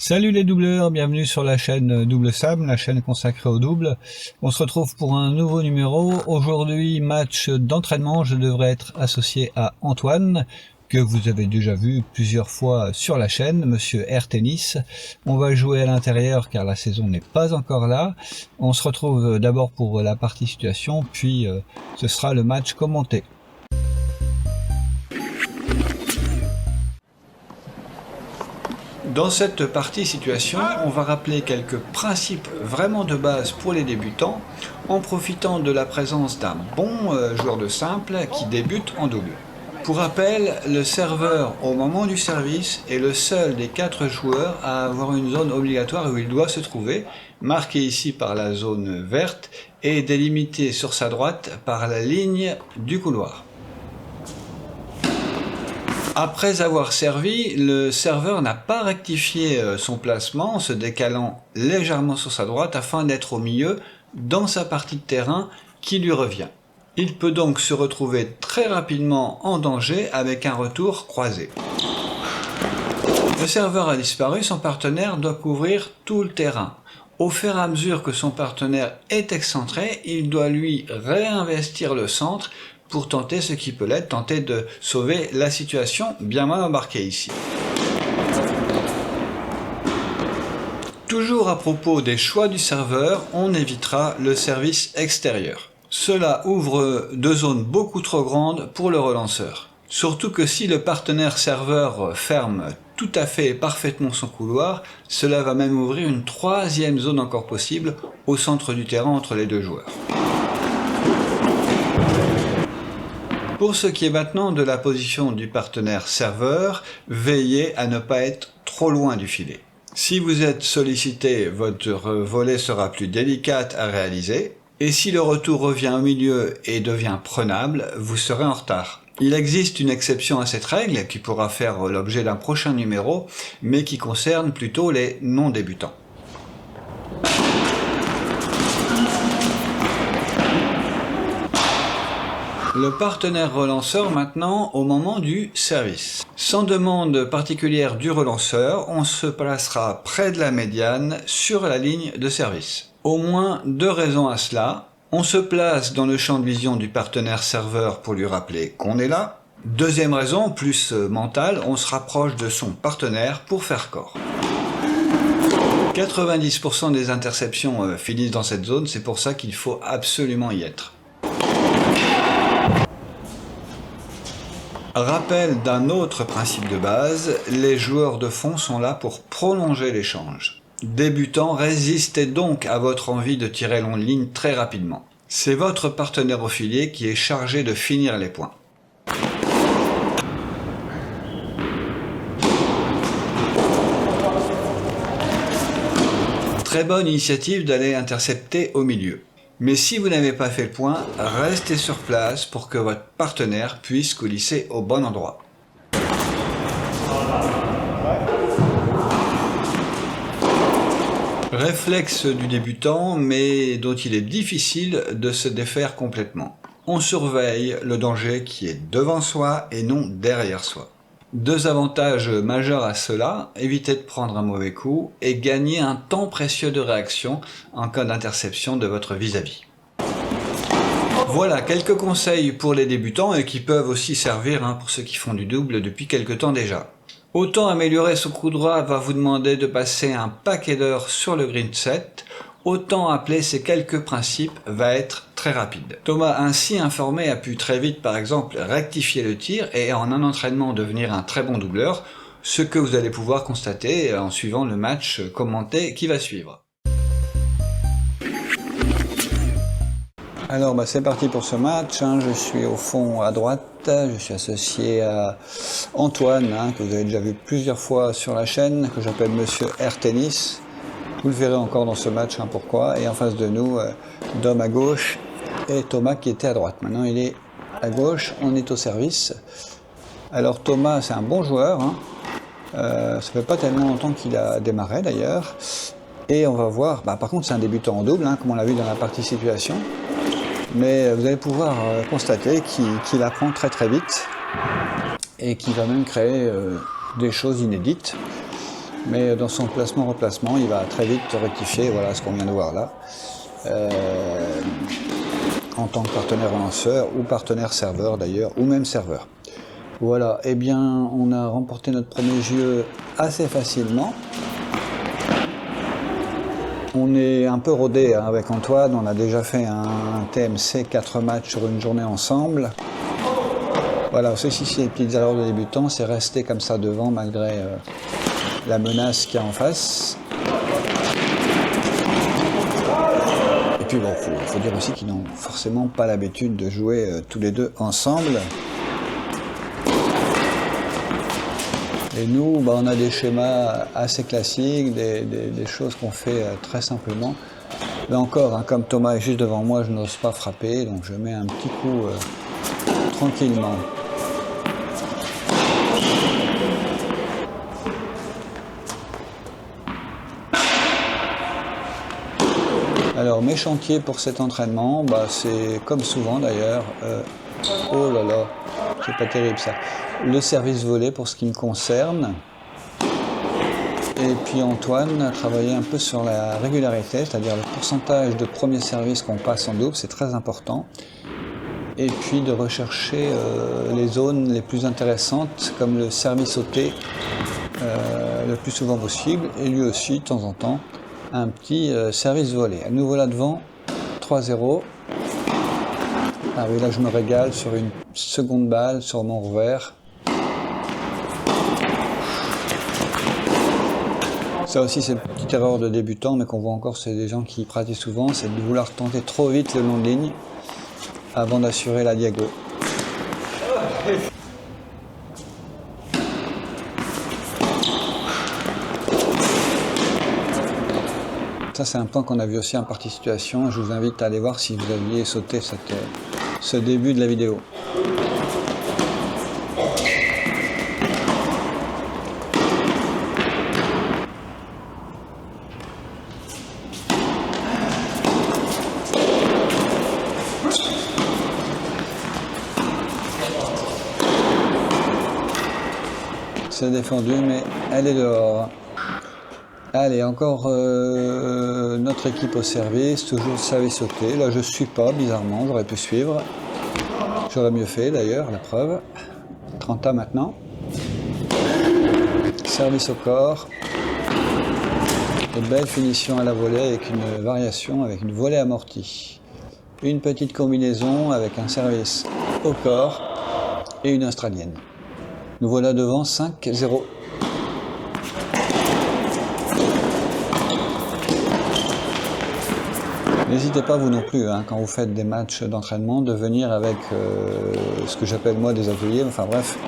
Salut les doubleurs, bienvenue sur la chaîne Double Sam, la chaîne consacrée au double. On se retrouve pour un nouveau numéro. Aujourd'hui, match d'entraînement. Je devrais être associé à Antoine, que vous avez déjà vu plusieurs fois sur la chaîne, Monsieur Air Tennis. On va jouer à l'intérieur car la saison n'est pas encore là. On se retrouve d'abord pour la partie situation, puis ce sera le match commenté. Dans cette partie situation, on va rappeler quelques principes vraiment de base pour les débutants, en profitant de la présence d'un bon joueur de simple qui débute en double. Pour rappel, le serveur au moment du service est le seul des 4 joueurs à avoir une zone obligatoire où il doit se trouver, marquée ici par la zone verte et délimitée sur sa droite par la ligne du couloir. Après avoir servi, le serveur n'a pas rectifié son placement en se décalant légèrement sur sa droite afin d'être au milieu dans sa partie de terrain qui lui revient. Il peut donc se retrouver très rapidement en danger avec un retour croisé. Le serveur a disparu, son partenaire doit couvrir tout le terrain. Au fur et à mesure que son partenaire est excentré, il doit lui réinvestir le centre pour tenter ce qui peut l'être, tenter de sauver la situation bien mal embarquée ici. Toujours à propos des choix du serveur, on évitera le service extérieur. Cela ouvre 2 zones beaucoup trop grandes pour le relanceur. Surtout que si le partenaire serveur ferme tout à fait et parfaitement son couloir, cela va même ouvrir une 3e zone encore possible au centre du terrain entre les 2 joueurs. Pour ce qui est maintenant de la position du partenaire serveur, veillez à ne pas être trop loin du filet. Si vous êtes sollicité, votre volée sera plus délicate à réaliser, et si le retour revient au milieu et devient prenable, vous serez en retard. Il existe une exception à cette règle qui pourra faire l'objet d'un prochain numéro, mais qui concerne plutôt les non-débutants. Le partenaire relanceur maintenant au moment du service. Sans demande particulière du relanceur, on se placera près de la médiane sur la ligne de service. Au moins 2 raisons à cela. On se place dans le champ de vision du partenaire serveur pour lui rappeler qu'on est là. 2e raison, plus mentale, on se rapproche de son partenaire pour faire corps. 90% des interceptions finissent dans cette zone, c'est pour ça qu'il faut absolument y être. Rappel d'un autre principe de base, les joueurs de fond sont là pour prolonger l'échange. Débutants, résistez donc à votre envie de tirer longue ligne très rapidement. C'est votre partenaire au filet qui est chargé de finir les points. Très bonne initiative d'aller intercepter au milieu. Mais si vous n'avez pas fait le point, restez sur place pour que votre partenaire puisse coulisser au bon endroit. Réflexe du débutant, mais dont il est difficile de se défaire complètement. On surveille le danger qui est devant soi et non derrière soi. 2 avantages majeurs à cela, éviter de prendre un mauvais coup et gagner un temps précieux de réaction en cas d'interception de votre vis-à-vis. Voilà quelques conseils pour les débutants et qui peuvent aussi servir pour ceux qui font du double depuis quelque temps déjà. Autant améliorer son coup droit va vous demander de passer un paquet d'heures sur le green set, autant appeler ces quelques principes va être très rapide. Thomas, ainsi informé, a pu très vite par exemple rectifier le tir et en un entraînement devenir un très bon doubleur, ce que vous allez pouvoir constater en suivant le match commenté qui va suivre. Alors c'est parti pour ce match, je suis au fond à droite, je suis associé à Antoine, que vous avez déjà vu plusieurs fois sur la chaîne, que j'appelle Monsieur Air Tennis. Vous le verrez encore dans ce match, pourquoi. Et en face de nous, Dom à gauche et Thomas qui était à droite. Maintenant il est à gauche, on est au service. Alors Thomas c'est un bon joueur, ça fait pas tellement longtemps qu'il a démarré d'ailleurs. Et on va voir, par contre c'est un débutant en double, comme on l'a vu dans la partie situation. Mais vous allez pouvoir constater qu'il apprend très très vite et qu'il va même créer des choses inédites. Mais dans son placement-replacement, il va très vite rectifier, voilà ce qu'on vient de voir là, en tant que partenaire lanceur ou partenaire serveur d'ailleurs, ou même serveur. Voilà, eh bien on a remporté notre premier jeu assez facilement. On est un peu rodé hein, avec Antoine, on a déjà fait un TMC 4 matchs sur une journée ensemble. Voilà, ceci c'est les petites erreurs de débutants, c'est rester comme ça devant malgré la menace qu'il y a en face. Et puis bon, faut dire aussi qu'ils n'ont forcément pas l'habitude de jouer tous les deux ensemble. Et nous, bah, on a des schémas assez classiques, des choses qu'on fait très simplement. Là encore, hein, comme Thomas est juste devant moi, je n'ose pas frapper, donc je mets un petit coup tranquillement. Alors mes chantiers pour cet entraînement, bah, c'est comme souvent d'ailleurs, oh là là, c'est pas terrible ça, le service volé pour ce qui me concerne. Et puis Antoine a travaillé un peu sur la régularité, c'est-à-dire le pourcentage de premiers services qu'on passe en double, c'est très important. Et puis de rechercher les zones les plus intéressantes, comme le service sauté, le plus souvent possible, et lui aussi, de temps en temps, un petit service volé. À nouveau là devant, 3-0. Ah oui, là je me régale sur une seconde balle, sur mon revers. Ça aussi c'est une petite erreur de débutant, mais qu'on voit encore, c'est des gens qui pratiquent souvent, c'est de vouloir tenter trop vite le long de ligne avant d'assurer la diago. Ça c'est un point qu'on a vu aussi en partie situation, je vous invite à aller voir si vous aviez sauté ce début de la vidéo. C'est défendu mais elle est dehors. Allez, encore notre équipe au service, toujours service sauté. Là, je ne suis pas, bizarrement, j'aurais pu suivre. J'aurais mieux fait d'ailleurs, la preuve. 30A maintenant. Service au corps. Et belle finition à la volée avec une variation, avec une volée amortie. Une petite combinaison avec un service au corps et une australienne. Nous voilà devant 5-0. N'hésitez pas vous non plus, hein, quand vous faites des matchs d'entraînement, de venir avec ce que j'appelle moi des ateliers, enfin bref,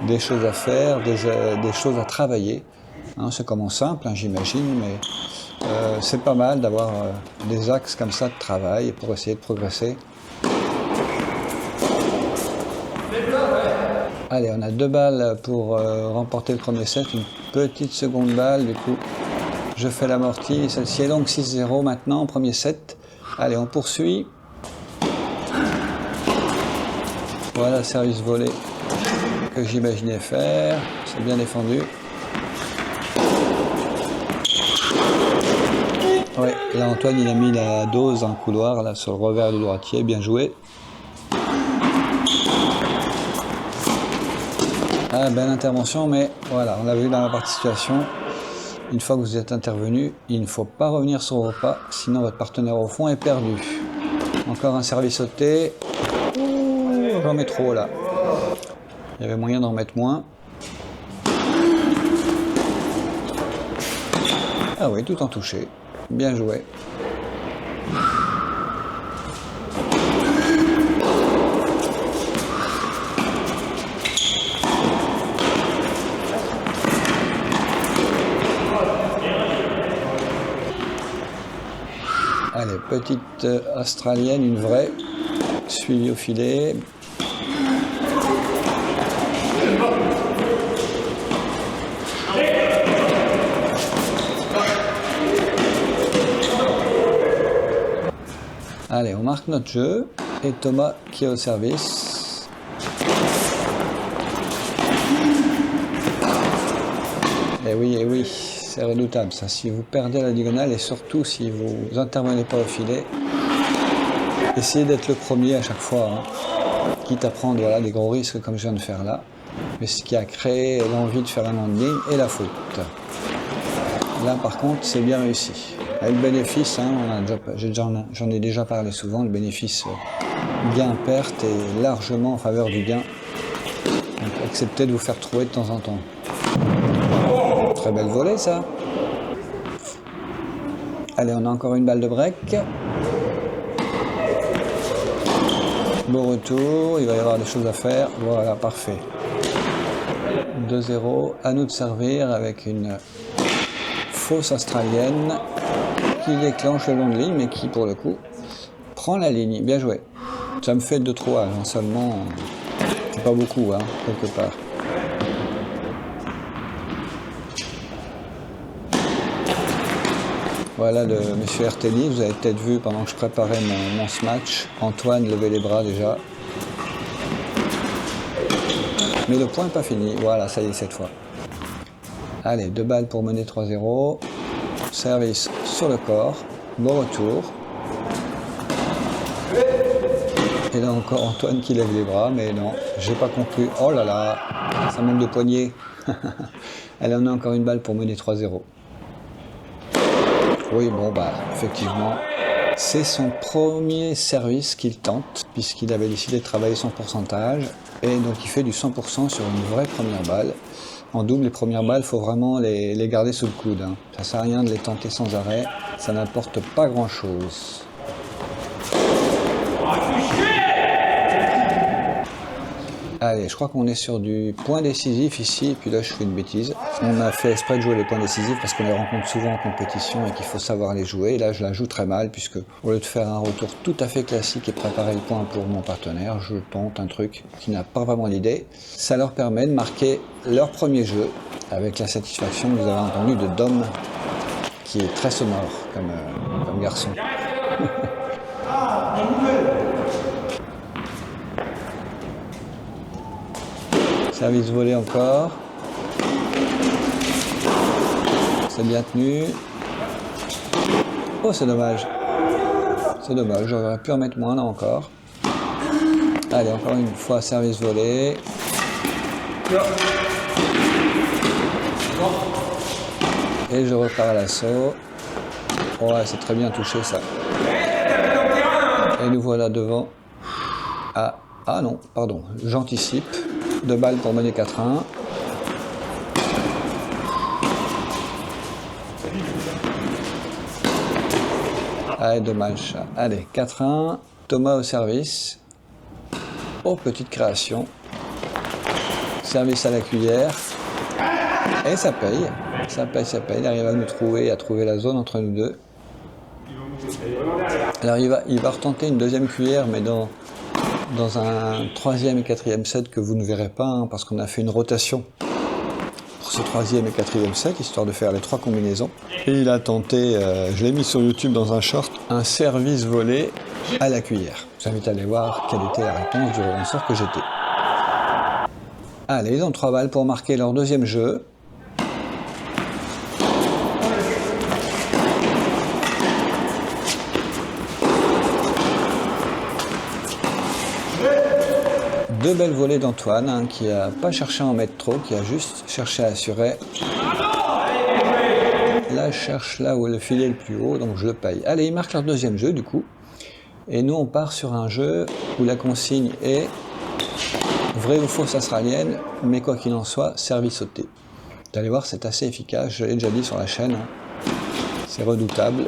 des choses à faire, des choses à travailler. Hein, c'est comment simple, hein, j'imagine, mais c'est pas mal d'avoir des axes comme ça de travail pour essayer de progresser. Allez, on a 2 balles pour remporter le premier set, une petite seconde balle, du coup je fais l'amorti, celle-ci est donc 6-0 maintenant, premier set. Allez, on poursuit. Voilà, service volé que j'imaginais faire. C'est bien défendu. Ouais, là Antoine il a mis la dose en couloir là sur le revers du droitier, bien joué. Ah, belle intervention, mais voilà, on l'a vu dans la partie situation. Une fois que vous êtes intervenu, il ne faut pas revenir sur vos pas, sinon votre partenaire au fond est perdu. Encore un service sauté. Ouh, j'en mets trop là. Il y avait moyen d'en mettre moins. Ah oui, tout en touché. Bien joué. Allez, petite australienne, une vraie, suivie au filet. Allez, on marque notre jeu, et Thomas qui est au service. Eh oui, C'est redoutable ça, si vous perdez la diagonale et surtout si vous intervenez pas au filet, essayez d'être le premier à chaque fois, hein. Quitte à prendre voilà, des gros risques comme je viens de faire là, mais ce qui a créé l'envie de faire un landing et la faute. Là par contre c'est bien réussi. Et le bénéfice, hein, j'en ai déjà parlé souvent, le bénéfice gain-perte est largement en faveur du gain. Donc acceptez de vous faire trouver de temps en temps. Très belle volée ça. Allez, on a encore une balle de break. Bon retour, il va y avoir des choses à faire. Voilà, parfait. 2-0, à nous de servir avec une fausse australienne qui déclenche le long de ligne, mais qui pour le coup prend la ligne. Bien joué. Ça me fait 2-3, hein, seulement, c'est pas beaucoup, hein, quelque part. Voilà le monsieur RTD, vous avez peut-être vu pendant que je préparais mon match, Antoine levait les bras déjà. Mais le point n'est pas fini, voilà, ça y est cette fois. Allez, 2 balles pour mener 3-0. Service sur le corps, bon retour. Et là encore Antoine qui lève les bras, mais non, j'ai pas conclu. Oh là là, ça manque de poignée. Elle en a encore une balle pour mener 3-0. Oui, bon, bah, effectivement, c'est son premier service qu'il tente, puisqu'il avait décidé de travailler son pourcentage, et donc il fait du 100% sur une vraie première balle. En double, les premières balles, il faut vraiment les garder sous le coude, hein. Ça sert à rien de les tenter sans arrêt, ça n'apporte pas grand-chose. Allez, je crois qu'on est sur du point décisif ici, et puis là je fais une bêtise. On a fait exprès de jouer les points décisifs parce qu'on les rencontre souvent en compétition et qu'il faut savoir les jouer. Et là je la joue très mal puisque au lieu de faire un retour tout à fait classique et préparer le point pour mon partenaire, je tente un truc qui n'a pas vraiment d'idée. Ça leur permet de marquer leur premier jeu avec la satisfaction que vous avez entendu de Dom, qui est très sonore comme garçon. Service volé encore. C'est bien tenu. Oh, c'est dommage. C'est dommage, j'aurais pu en mettre moins là encore. Allez, encore une fois, service volé. Et je repars à l'assaut. Ouais, c'est très bien touché ça. Et nous voilà devant. Ah non, pardon, j'anticipe. 2 balles pour mener 4-1. Allez, dommage. Allez, 4-1. Thomas au service. Oh, petite création. Service à la cuillère. Et ça paye. Ça paye, ça paye. Il arrive à nous trouver, à trouver la zone entre nous deux. Alors il va retenter une deuxième cuillère, mais dans un 3e et 4e set que vous ne verrez pas, hein, parce qu'on a fait une rotation pour ce 3e et 4e set, histoire de faire les 3 combinaisons. Et il a tenté, je l'ai mis sur YouTube dans un short, un service volé à la cuillère. Je vous invite à aller voir quelle était la réponse du relanceur que j'étais. Allez, ils ont 3 balles pour marquer leur deuxième jeu. Deux belles volées d'Antoine, hein, qui n'a pas cherché à en mettre trop, qui a juste cherché à assurer. Là, je cherche là où le filet est le plus haut, donc je le paye. Allez, ils marquent leur deuxième jeu, du coup. Et nous, on part sur un jeu où la consigne est vraie ou fausse australienne, mais quoi qu'il en soit, service sauté. Vous allez voir, c'est assez efficace, je l'ai déjà dit sur la chaîne. Hein. C'est redoutable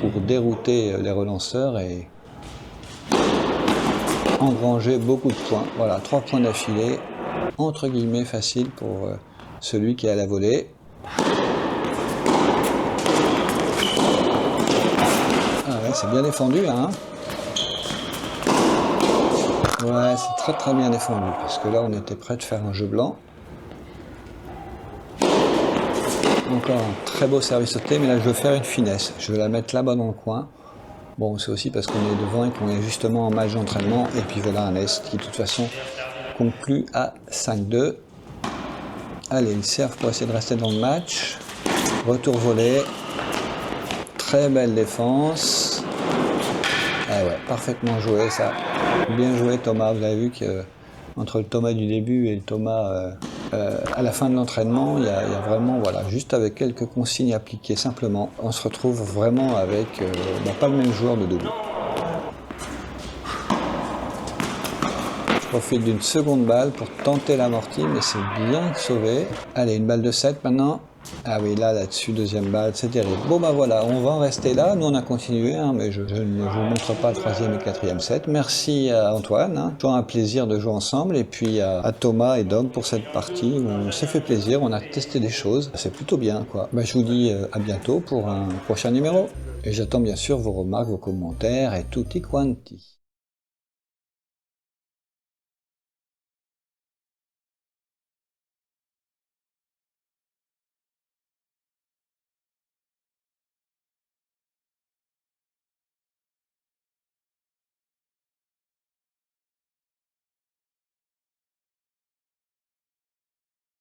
pour dérouter les relanceurs et engranger beaucoup de points. Voilà, 3 points d'affilée, entre guillemets facile pour celui qui est à la volée. Ah ouais, c'est bien défendu là. Hein, ouais, c'est très très bien défendu parce que là on était prêt de faire un jeu blanc. Encore un très beau service sauté, mais là je veux faire une finesse. Je vais la mettre là-bas dans le coin. Bon, c'est aussi parce qu'on est devant et qu'on est justement en match d'entraînement. Et puis voilà un Est qui de toute façon conclut à 5-2. Allez, ils servent pour essayer de rester dans le match. Retour volé. Très belle défense. Ah ouais, parfaitement joué ça. Bien joué Thomas. Vous avez vu que entre le Thomas du début et le Thomas à la fin de l'entraînement, il y a vraiment, voilà, juste avec quelques consignes appliquées simplement, on se retrouve vraiment avec pas le même joueur de double. Je profite d'une seconde balle pour tenter l'amorti, mais c'est bien sauvé. Allez, une balle de 7 maintenant. Ah oui, là-dessus, deuxième balle, c'est terrible. Bon bah voilà, on va en rester là. Nous on a continué, hein, mais je ne vous montre pas le troisième et quatrième set. Merci à Antoine, hein. Toujours un plaisir de jouer ensemble. Et puis à Thomas et Dom pour cette partie où on s'est fait plaisir, on a testé des choses. C'est plutôt bien, quoi. Bah, je vous dis à bientôt pour un prochain numéro. Et j'attends bien sûr vos remarques, vos commentaires et tutti quanti.